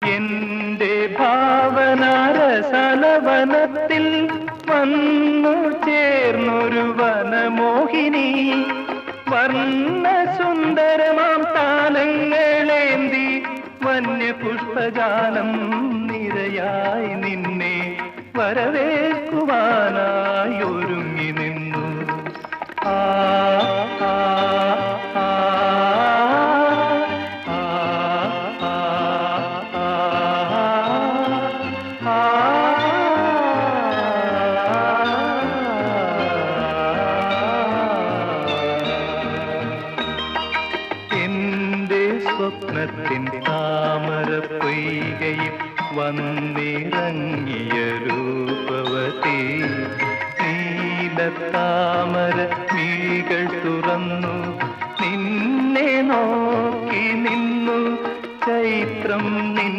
എന്റെ ഭാവനാരസലവനത്തിൽ വന്നു ചേർന്നൊരു വനമോഹിനി വർണ്ണസുന്ദരമാം താലങ്ങളേന്തി വന്യപുഷ്പജാലം നിരയായി നിന്നെ വരവേൽക്കുവാനായി ഒരുങ്ങി നിന്നു. ആ ആ ആ എന്റെ സ്വപ്നത്തിൻ താമരപ്പൊയ്കയിൽ വന്നിറങ്ങിയ രൂപവതി നീലത്താമര മിഴികൾ തുറന്നു നിന്നെ നോക്കി നിന്നു ചൈത്രം നിൻ